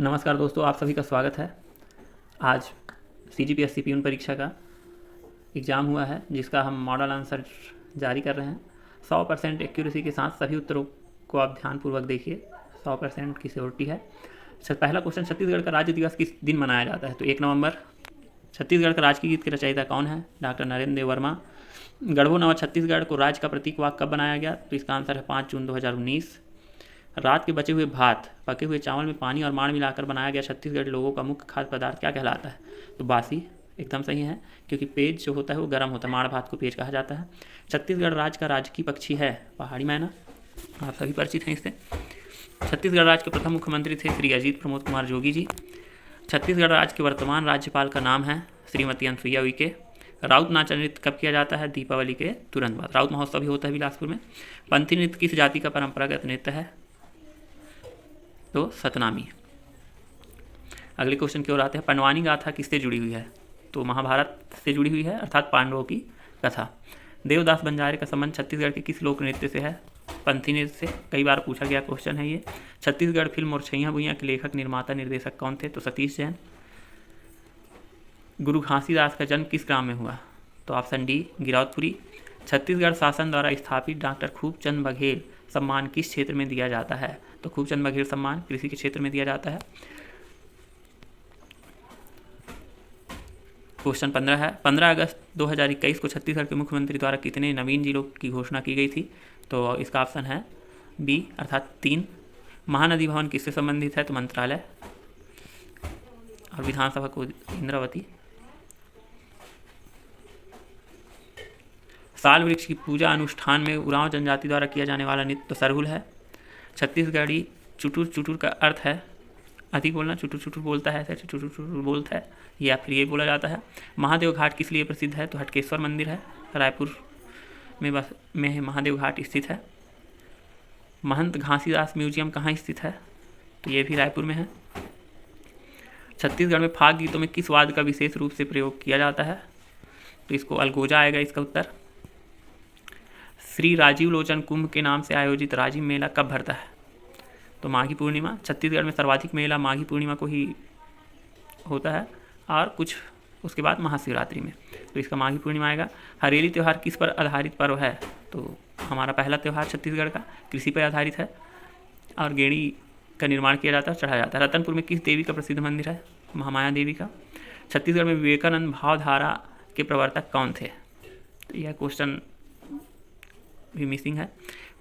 नमस्कार दोस्तों, आप सभी का स्वागत है। आज CGPSC प्यून परीक्षा का एग्ज़ाम हुआ है, जिसका हम मॉडल आंसर जारी कर रहे हैं। 100% एक्यूरेसी के साथ सभी उत्तरों को आप ध्यानपूर्वक देखिए। 100% की सियोरिटी है। पहला क्वेश्चन, छत्तीसगढ़ का राज्य दिवस किस दिन मनाया जाता है? तो 1 नवंबर। छत्तीसगढ़ का राजकीय गीत के रचयिता कौन है? डॉक्टर नरेंद्र देव वर्मा। गढ़बो नवा छत्तीसगढ़ को राज्य का प्रतीक वाक्य कब बनाया गया? तो इसका आंसर है 5 जून 2019। रात के बचे हुए भात, पके हुए चावल में पानी और माड़ मिलाकर बनाया गया छत्तीसगढ़ी लोगों का मुख्य खाद्य पदार्थ क्या कहलाता है? तो बासी। एकदम सही है, क्योंकि पेज जो होता है वो गर्म होता है। माड़ भात को पेज कहा जाता है। छत्तीसगढ़ राज्य का राजकीय पक्षी है पहाड़ी मैना। आप सभी परिचित हैं इससे। छत्तीसगढ़ राज्य के प्रथम मुख्यमंत्री थे श्री अजीत प्रमोद कुमार जोगी जी। छत्तीसगढ़ राज्य के वर्तमान राज्यपाल का नाम है श्रीमती अनुसुईया उइके। राउत नाच नृत्य कब किया जाता है? दीपावली के तुरंत बाद। राउत महोत्सव भी होता है बिलासपुर में। पंथी नृत्य किस जाति का परंपरागत नृत्य है? तो सतनामी। अगले क्वेश्चन की ओर आते हैं। पंडवानी गाथा किससे जुड़ी हुई है? तो महाभारत से जुड़ी हुई है, अर्थात पांडवों की कथा। देवदास बंजारे का संबंध छत्तीसगढ़ के किस लोक नृत्य से है? पंथी नृत्य से। कई बार पूछा गया क्वेश्चन है ये। छत्तीसगढ़ फिल्म और छैया भुइयां के लेखक, निर्माता, निर्देशक कौन थे? तो सतीश जैन। गुरु घासीदास का जन्म किस ग्राम में हुआ? तो ऑप्शन डी, गिरौदपुरी। छत्तीसगढ़ शासन द्वारा स्थापित डॉक्टर खूबचंद बघेल सम्मान किस क्षेत्र में दिया जाता है? तो खूबचंद बघेल सम्मान कृषि के क्षेत्र में दिया जाता है। क्वेश्चन 15 है। 15 अगस्त 2021 को छत्तीसगढ़ के मुख्यमंत्री द्वारा कितने नवीन जिलों की घोषणा की गई थी? तो इसका ऑप्शन है बी, अर्थात 3। महानदी भवन किससे संबंधित है? तो मंत्रालय और विधानसभा को इंद्रावती। साल वृक्ष की पूजा अनुष्ठान में उरांव जनजाति द्वारा किया जाने वाला नृत्य तो सरहुल है। छत्तीसगढ़ी चुटुर, चुटुर का अर्थ है अधिक बोलना। चुटुर चुटुर बोलता है, ऐसे चुटुर चुटुर बोलता है, या फिर ये बोला जाता है। महादेव घाट किस लिए प्रसिद्ध है? तो हटकेश्वर मंदिर है, रायपुर में महादेव घाट स्थित है। महंत घासीदास म्यूजियम कहाँ स्थित है? तो ये भी रायपुर में है। छत्तीसगढ़ में फाग गीतों में किस वाद्य का विशेष रूप से प्रयोग किया जाता है? तो इसको अलगोजा आएगा इसका उत्तर। श्री राजीव लोचन कुंभ के नाम से आयोजित राजीव मेला कब भरता है? तो माघी पूर्णिमा। छत्तीसगढ़ में सर्वाधिक मेला माघी पूर्णिमा को ही होता है, और कुछ उसके बाद महाशिवरात्रि में। तो इसका माघी पूर्णिमा आएगा। हरेली त्यौहार किस पर आधारित पर्व है? तो हमारा पहला त्यौहार छत्तीसगढ़ का कृषि पर आधारित है, और गेड़ी का निर्माण किया जाता है, चढ़ाया जाता है। रतनपुर में किस देवी का प्रसिद्ध मंदिर है? महामाया देवी का। छत्तीसगढ़ में विवेकानंद भावधारा के प्रवर्तक कौन थे? तो यह क्वेश्चन भी मिसिंग है।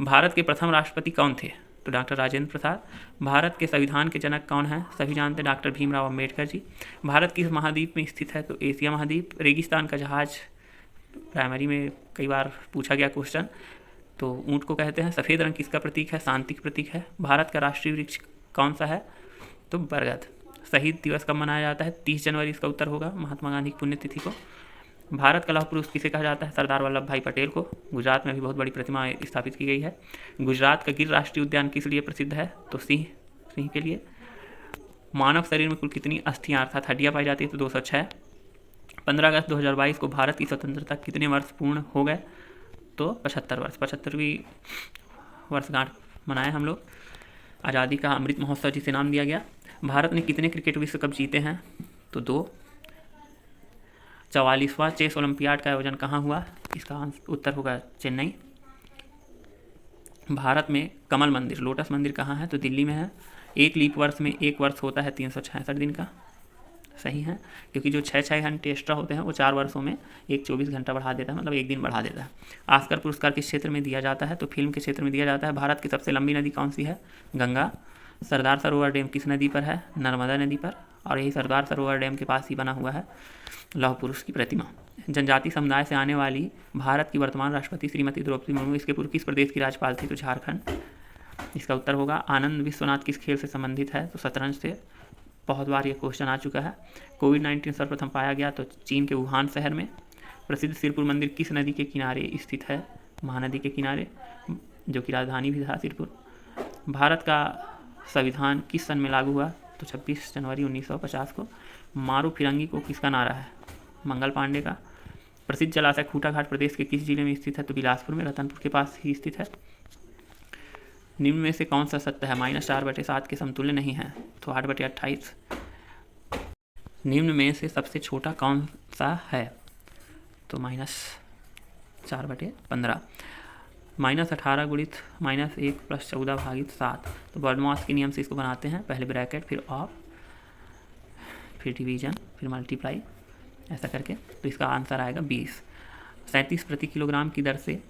भारत के प्रथम राष्ट्रपति कौन थे? तो डॉक्टर राजेंद्र प्रसाद। भारत के संविधान के जनक कौन है? सभी जानते हैं, डॉक्टर भीमराव अंबेडकर जी। भारत किस महाद्वीप में स्थित है? तो एशिया महाद्वीप। रेगिस्तान का जहाज, प्राइमरी में कई बार पूछा गया क्वेश्चन। तो ऊँट को कहते हैं। सफ़ेद रंग किसका प्रतीक है? शांति का प्रतीक है। भारत का राष्ट्रीय वृक्ष कौन सा है? तो बरगद। शहीद दिवस कब मनाया जाता है? 30 जनवरी इसका उत्तर होगा, महात्मा गांधी की पुण्यतिथि को। भारत का लौह पुरुष किसे कहा जाता है? सरदार वल्लभ भाई पटेल को। गुजरात में भी बहुत बड़ी प्रतिमा स्थापित की गई है। गुजरात का गिर राष्ट्रीय उद्यान किस लिए प्रसिद्ध है? तो सिंह के लिए। मानव शरीर में कुल कितनी अस्थियां अर्थात हड्डियां पाई जाती है? तो 206। 15 अगस्त 2022 को भारत की स्वतंत्रता कितने वर्ष पूर्ण हो गए? तो 75 वर्ष। 75वीं वर्षगांठ मनाए हम लोग। आज़ादी का अमृत महोत्सव जिसे नाम दिया गया। भारत ने कितने क्रिकेट विश्व कप जीते हैं? तो 2। 44वां चेस ओलंपियाड का आयोजन कहाँ हुआ? इसका उत्तर होगा चेन्नई। भारत में कमल मंदिर, लोटस मंदिर कहाँ है? तो दिल्ली में है। एक लीप वर्ष में एक वर्ष होता है 366 दिन का। सही है, क्योंकि जो 6 घंटे एक्स्ट्रा होते हैं वो 4 वर्षों में एक 24 घंटा बढ़ा देता है, मतलब एक दिन बढ़ा देता है। ऑस्कर पुरस्कार किस क्षेत्र में दिया जाता है? तो फिल्म के क्षेत्र में दिया जाता है। भारत की सबसे लंबी नदी कौन सी है? गंगा। सरदार सरोवर डैम किस नदी पर है? नर्मदा नदी पर, और यही सरदार सरोवर डैम के पास ही बना हुआ है लौह पुरुष की प्रतिमा। जनजाति समुदाय से आने वाली भारत की वर्तमान राष्ट्रपति श्रीमती द्रौपदी मुर्मू इसके पूर्व किस प्रदेश की राज्यपाल थी? तो झारखंड। इसका उत्तर होगा। आनंद विश्वनाथ किस खेल से संबंधित है? तो शतरंज से। बहुत बार ये क्वेश्चन आ चुका है। कोविड-19 सर्वप्रथम पाया गया तो चीन के वुहान शहर में। प्रसिद्ध सिरपुर मंदिर किस नदी के किनारे स्थित है? महानदी के किनारे, जो कि राजधानी भी था सिरपुर। भारत का संविधान किस सन में लागू हुआ? तो 26 जनवरी 1950 को। मारू फिरंगी को किसका नारा है? मंगल पांडे का। प्रसिद्ध जलाशय खूटा घाट प्रदेश के किस जिले में स्थित है? तो बिलासपुर में, रतनपुर के पास ही स्थित है। निम्न में से कौन सा सत्य है? -4/7 के समतुल्य नहीं है, तो 8/28। निम्न में से सबसे छोटा कौन सा है? तो -4/15। -18 गुणित -1 + 14 भागित 7। तो बर्नौलीस के नियम से इसको बनाते हैं, पहले ब्रैकेट, फिर ऑफ, फिर डिवीजन, फिर मल्टीप्लाई, ऐसा करके। तो इसका आंसर आएगा 20। 37 प्रति किलोग्राम की दर से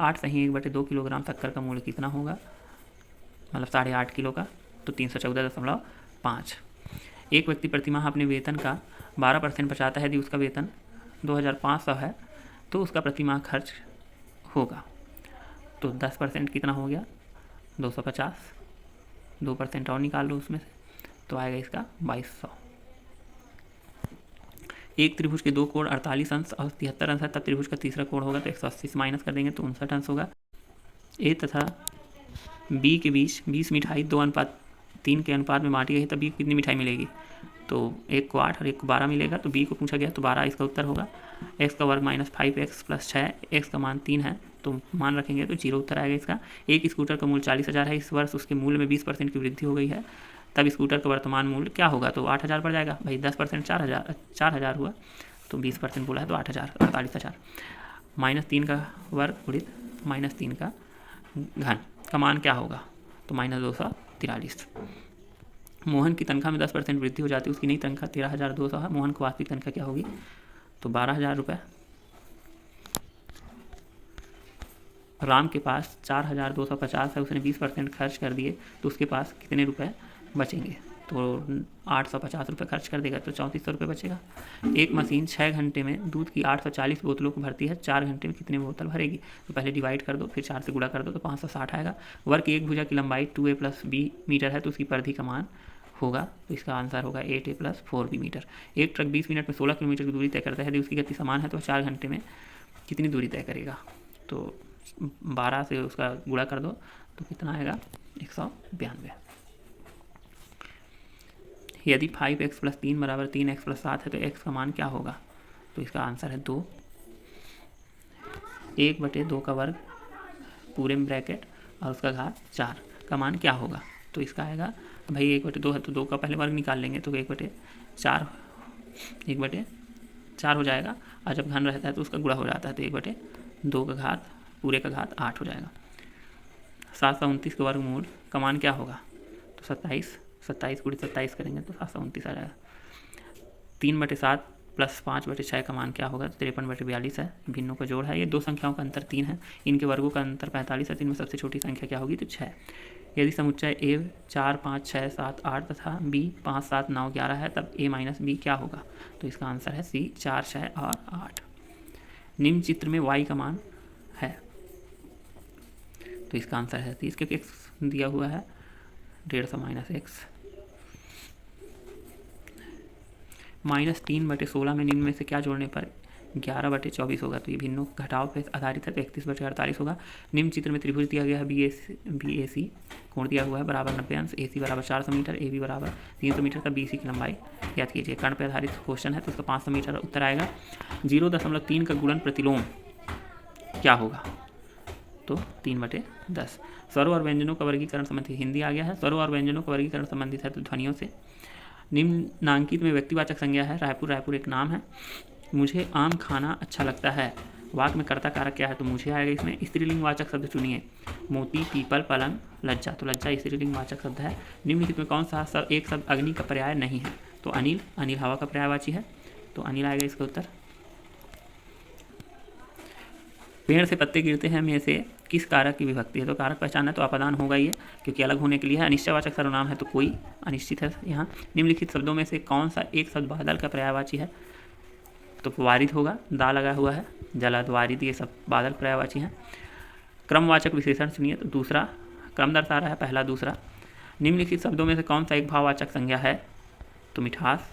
8 सही 1/2 किलोग्राम शक्कर का मूल्य कितना होगा? मतलब 8.5 किलो का, तो 314.5। एक व्यक्ति प्रतिमाह अपने वेतन का 12% बचाता है। यदि उसका वेतन 2500 है तो उसका प्रतिमाह खर्च होगा, तो 10% कितना हो गया? 250। 2% और निकाल लो उसमें से, तो आएगा इसका 2200। एक त्रिभुज के 2 कोण 48 अंश और 73 अंश है, तब त्रिभुज का तीसरा कोण होगा, तो 180 से माइनस कर देंगे तो 59 अंश होगा। ए तथा बी के बीच 20 मिठाई 2:3 के अनुपात में बांटी गई, तब बी को कितनी मिठाई मिलेगी? तो एक को 8 और एक को 12 मिलेगा, तो बी को पूछा गया, तो 12 इसका उत्तर होगा। x का वर्ग -5x + 6, x का मान 3 है, तो मान रखेंगे तो 0 उत्तर आएगा इसका। एक स्कूटर का मूल्य 40,000 है, इस वर्ष उसके मूल्य में 20% की वृद्धि हो गई है, तब स्कूटर का वर्तमान मूल्य क्या होगा? तो 8,000 बढ़ जाएगा भाई, 10% 4,000 हुआ, तो 20% बोला है तो 8,000, 48,000। -3 का वर्ग गुणित -3 का घन का मान क्या होगा? तो -243। मोहन की तनख्वाह में 10% वृद्धि हो जाती है, उसकी नई तनख्वाह 13,200 है। मोहन को वास्तविक तनख्वाह क्या होगी? तो 12,000 रुपये। राम के पास 4,250 है, उसने 20% खर्च कर दिए, तो उसके पास कितने रुपए बचेंगे? तो 850 रुपये खर्च कर देगा, तो 3400 रुपये बचेगा। एक मशीन 6 घंटे में दूध की 840 बोतलों को भरती है, 4 घंटे में कितने बोतल भरेगी? तो पहले डिवाइड कर दो, फिर 4 से गुणा कर दो, तो 560 आएगा। वर्ग की एक भुजा की लंबाई 2a + b मीटर है, तो उसकी परिधि का मान होगा, तो इसका आंसर होगा 8a + 4b मीटर। एक ट्रक 20 मिनट में 16 किलोमीटर की दूरी तय करता है, यदि उसकी गति समान है तो 4 घंटे में कितनी दूरी तय करेगा? तो 12 से उसका गुणा कर दो, तो कितना आएगा? 192। यदि 5x + 3 = 3x + 7 है, तो x का मान क्या होगा? तो इसका आंसर है 2। 1/2 का वर्ग पूरे में ब्रैकेट और उसका घात 4 का मान क्या होगा? तो इसका आएगा भाई 1/2 है, तो 2 का पहले वर्ग निकाल लेंगे, तो 1/4 1/4 हो जाएगा, और जब घन रहता है तो उसका गुणा हो जाता है, तो 1/2 का घात पूरे का घात 8 हो जाएगा। 729 का वर्गमूल का मान क्या होगा? तो 27 × 27 करेंगे तो 729 आ जाएगा। 3/7 + 5/6 का मान क्या होगा? तो 53/42 है। भिन्नों का जोड़ है, ये दो संख्याओं का अंतर 3 है, इनके वर्गों का अंतर 45 है, 3 में सबसे छोटी संख्या क्या होगी? तो 6। यदि समुच्चय a 4, 5, 6, 7, 8 तथा b 5, 7, 9, 11 है, तब a - b क्या होगा? तो इसका आंसर है c 4, 6 और 8। निम्न चित्र में y का मान है, तो इसका आंसर है 30, क्योंकि x दिया हुआ है 150 - x। -3/16 में निम्न में से क्या जोड़ने पर 11/24 होगा? तो ये भिन्नों घटाव पर आधारित है, तो 31/48 होगा। निम्न चित्र में त्रिभुज दिया गया है, BAC कोण दिया हुआ है बराबर 90 अंश, AC बराबर 400 मीटर, AB बराबर 300 मीटर, तब BC की लंबाई याद कीजिए। कर्ण पर आधारित क्वेश्चन है, तो उसका 500 मीटर उत्तर आएगा। 0.3 का गुणन प्रतिलोम क्या होगा? तो 3/10। स्वरों और व्यंजनों का वर्गीकरण संबंधित हिंदी आ गया है। स्वरों और व्यंजनों का वर्गीकरण संबंधित है तो ध्वनियों से। निम्नांकित में व्यक्तिवाचक संज्ञा है, रायपुर एक नाम है। मुझे आम खाना अच्छा लगता है, वाक्य में कर्ता कारक क्या है? तो मुझे आएगा इसमें। स्त्रीलिंग वाचक शब्द चुनिए। मोती, पीपल, पलंग, लज्जा, तो लज्जा स्त्रीलिंग वाचक शब्द है। निम्नलिखित में कौन सा एक शब्द अग्नि का पर्याय नहीं है? तो अनिल हवा का पर्यायवाची है, तो अनिल आएगा इसका उत्तर। पेड़ से पत्ते गिरते हैं में से किस कारक की विभक्ति है? तो कारक पहचानना तो अपदान होगा ये, क्योंकि अलग होने के लिए है। अनिश्चयवाचक सर्वनाम है, तो कोई अनिश्चित है यहाँ। निम्नलिखित शब्दों में से कौन सा एक शब्द बादल का पर्यायवाची है? तो वारिद होगा, दा लगा हुआ है, जलद, वारिद, ये सब बादल पर्यायवाची हैं। क्रमवाचक विशेषण सुनिए, तो दूसरा क्रम दर्शा रहा है, पहला दूसरा। निम्नलिखित शब्दों में से कौन सा एक भाववाचक संज्ञा है? तो मिठास।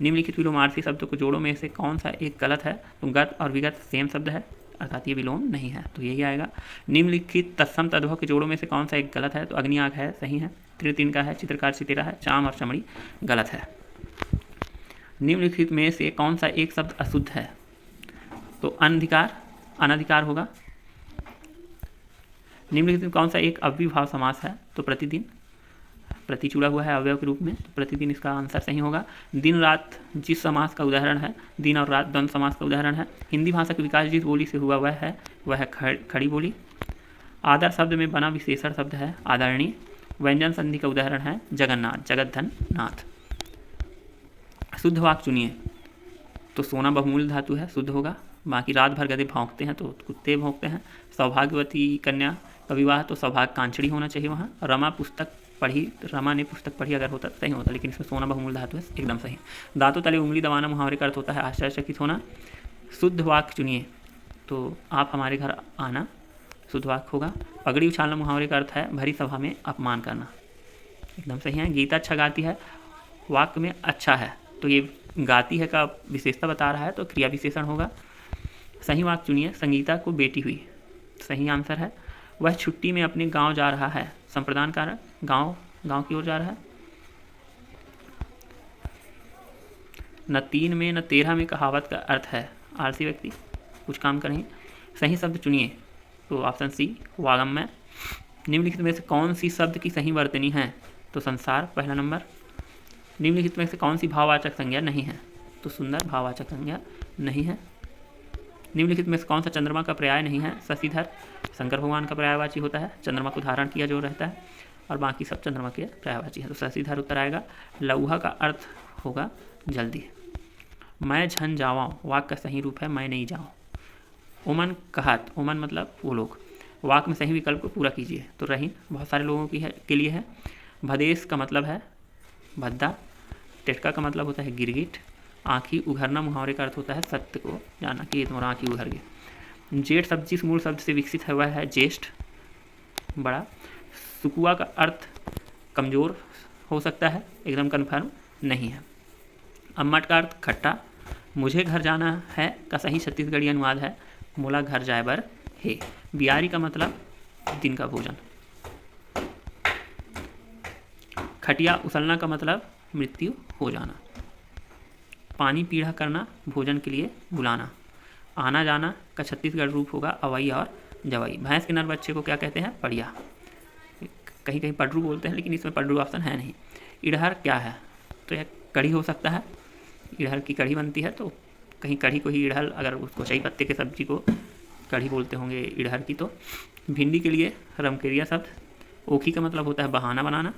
निम्नलिखित विलोमार्थी शब्दों को जोड़ों में से कौन सा एक गलत है? तो गत और विगत सेम शब्द है, अर्थात ये विलोम नहीं है, तो यही आएगा। निम्नलिखित तत्सम तद्भव के जोड़ों में से कौन सा एक गलत है? तो अग्नि आग है, सही है। त्रितिन का है, चित्रकार चितेरा है, चाम और चमड़ी गलत है। निम्नलिखित में से कौन सा एक शब्द अशुद्ध है? तो अनधिकार होगा। निम्नलिखित में कौन सा एक अव्ययीभाव समास है? तो प्रतिदिन, प्रति जुड़ा हुआ है अवयव के रूप में, तो प्रतिदिन इसका आंसर सही होगा। दिन रात जिस समास का उदाहरण है, दिन और रात द्वंद्व समास का उदाहरण है। हिंदी भाषा का विकास जिस बोली से हुआ वह है खड़ी बोली। आदर शब्द में बना विशेषण शब्द है आदरणीय। व्यंजन संधि का उदाहरण है जगन्नाथ, जगद्धन नाथ। शुद्ध वाक्य चुनिए। तो सोना बहुमूल्य धातु है, शुद्ध होगा। बाकी रात भर गधे भौंकते हैं तो कुत्ते भौंकते हैं। सौभाग्यवती कन्या का विवाह तो सौभाग्यकांक्षी होना चाहिए वहाँ। रमा ने पुस्तक पढ़ी अगर होता सही होता, लेकिन इसमें सोना बहुमूल्य धातु है, एकदम सही। दांतों तले उंगली दबाना मुहावरे का अर्थ होता है आश्चर्यचकित होना। शुद्ध वाक्य चुनिए। तो आप हमारे घर आना, शुद्ध वाक्य होगा। पगड़ी उछालना मुहावरे का अर्थ है भरी सभा में अपमान करना, एकदम सही है। गीता अच्छा गाती है, वाक्य में अच्छा है, तो ये गाती है का विशेषता बता रहा है, तो क्रिया विशेषण होगा। सही वाक्य चुनिए। संगीता को बेटी हुई, सही आंसर है। वह छुट्टी में अपने गांव जा रहा है, संप्रदान कारक, गांव की ओर जा रहा है। न 3 में न 13 में कहावत का अर्थ है आलसी व्यक्ति, कुछ काम करें। सही शब्द चुनिए। तो ऑप्शन सी वागम्य। निम्नलिखित में से कौन सी शब्द की सही वर्तनी है? तो संसार पहला नंबर। निम्नलिखित में से कौन सी भाववाचक संज्ञा नहीं है? तो सुंदर भाववाचक संज्ञा नहीं है। निम्नलिखित में से कौन सा चंद्रमा का पर्याय नहीं है? शशिधर शंकर भगवान का पर्यायवाची होता है, चंद्रमा को धारण किया जो रहता है, और बाकी सब चंद्रमा के पर्यायवाची है, तो शशिधर उत्तर आएगा। लौहा का अर्थ होगा जल्दी। मैं झन जावाऊँ वाक्य का सही रूप है मैं नहीं जाऊँ। ओमन कहत, ओमन मतलब वो लोग। वाक्य में सही विकल्प को पूरा कीजिए। तो रहीन बहुत सारे लोगों के लिए है। भदेश का मतलब है भद्दा। टिटका का मतलब होता है गिरगिट। आँखी उघरना मुहावरे का अर्थ होता है सत्य को जाना कि ये तुम्हारा आँखी उघर गई। जेठ शब्द जिस मूल शब्द से विकसित है वह है ज्येष्ठ, बड़ा। सुकुआ का अर्थ कमज़ोर हो सकता है, एकदम कन्फर्म नहीं है। अम्मट का अर्थ खट्टा। मुझे घर जाना है का सही छत्तीसगढ़ी अनुवाद है मोला घर जाए बर हे। बियारी का मतलब दिन का भोजन। खटिया उछलना का मतलब मृत्यु हो जाना। पानी पीढ़ा करना भोजन के लिए बुलाना। आना जाना का छत्तीसगढ़ रूप होगा अवई और जवई। भैंस के नर बच्चे को क्या कहते हैं? पड़िया। कहीं कहीं पडरू बोलते हैं, लेकिन इसमें पडरू ऑप्शन है नहीं। इड़हर क्या है? तो यह कढ़ी हो सकता है, इड़हर की कढ़ी बनती है, तो कहीं कढ़ी को ही इड़हर, अगर उसको चाई पत्ते के सब्जी को कढ़ी बोलते होंगे इड़हर की। तो भिंडी के लिए रमकेरिया शब्द। ओखी का मतलब होता है बहाना बनाना।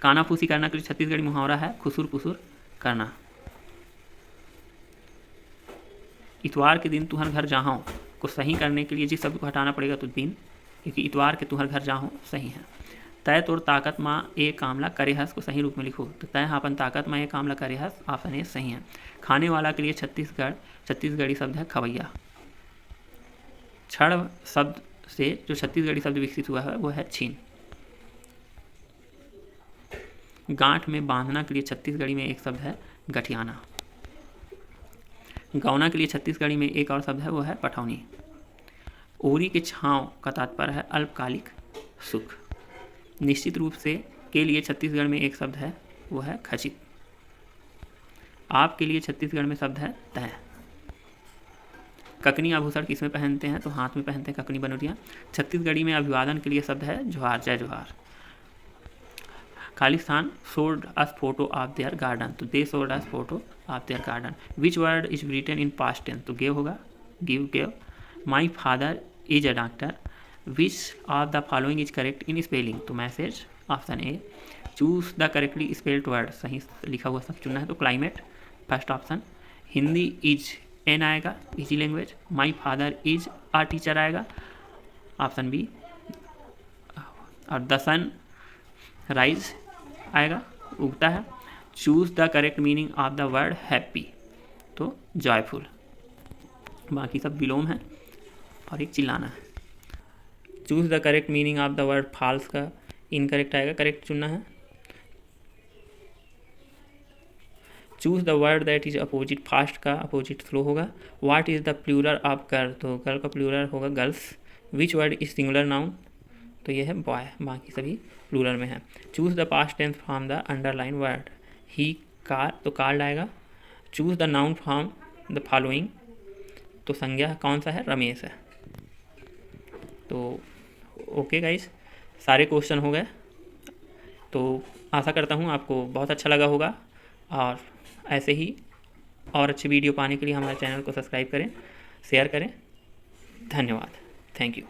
कानाफूसी करना के लिए छत्तीसगढ़ी मुहावरा है खुसुर पुसुर करना। इतवार के दिन तुहर घर जाऊँ को सही करने के लिए जिस शब्द को हटाना पड़ेगा तो दिन, क्योंकि इतवार के तुहर घर जाऊँ सही है। तय तोर ताकत माँ ए कामला करे हस को सही रूप में लिखो। तो तय अपन ताकत माँ ए कामला करे हस, ऑप्शन ए सही है। खाने वाला के लिए छत्तीसगढ़ी शब्द है खवैया। क्षण शब्द से जो छत्तीसगढ़ी शब्द विकसित हुआ है वो है छीन। गांठ में बांधना के लिए छत्तीसगढ़ी में एक शब्द है गठियाना। गौना के लिए छत्तीसगढ़ी में एक और शब्द है वो है पठौनी। ओरी के छांव का तात्पर्य है अल्पकालिक सुख। निश्चित रूप से के लिए छत्तीसगढ़ में एक शब्द है वो है खचित। आप के लिए छत्तीसगढ़ में शब्द है तय। ककनी आभूषण किसमें पहनते हैं? तो हाथ में पहनते हैं ककनी बनोटियाँ। छत्तीसगढ़ी में अभिवादन के लिए शब्द है जोहार, जय जोहार। Khalistan showed us photo of their garden, तो they showed us photo of their garden. Which word is written in past tense? तो gave होगा, gave. My father is a doctor. Which of the following is correct in spelling? तो message, option A. Choose the correctly spelled word, सही लिखा हुआ सब चुनना है, तो climate first option. Hindi is an आएगा, easy language. My father is a teacher आएगा, ऑप्शन बी। और द सन राइज आएगा, उगता है। Choose the correct meaning of the word happy, तो जॉयफुल। बाकी सब विलोम है और एक चिल्लाना है। Choose the correct meaning of the word false का इनकरेक्ट आएगा, करेक्ट चुनना है। Choose the word that is opposite, fast का अपोजिट स्लो होगा। What is the plural of girl, तो गर्ल का प्लूरल होगा girls. Which word is singular noun, तो ये है बॉय, बाकी सभी प्लूरल में है। Choose the past tense from the underline word. He car, तो कार्ड आएगा। Choose the noun from the following, तो संज्ञा कौन सा है? रमेश है। तो ओके गाइस, सारे क्वेश्चन हो गए। तो आशा करता हूँ आपको बहुत अच्छा लगा होगा, और ऐसे ही और अच्छी वीडियो पाने के लिए हमारे चैनल को सब्सक्राइब करें, शेयर करें। धन्यवाद। Thank you.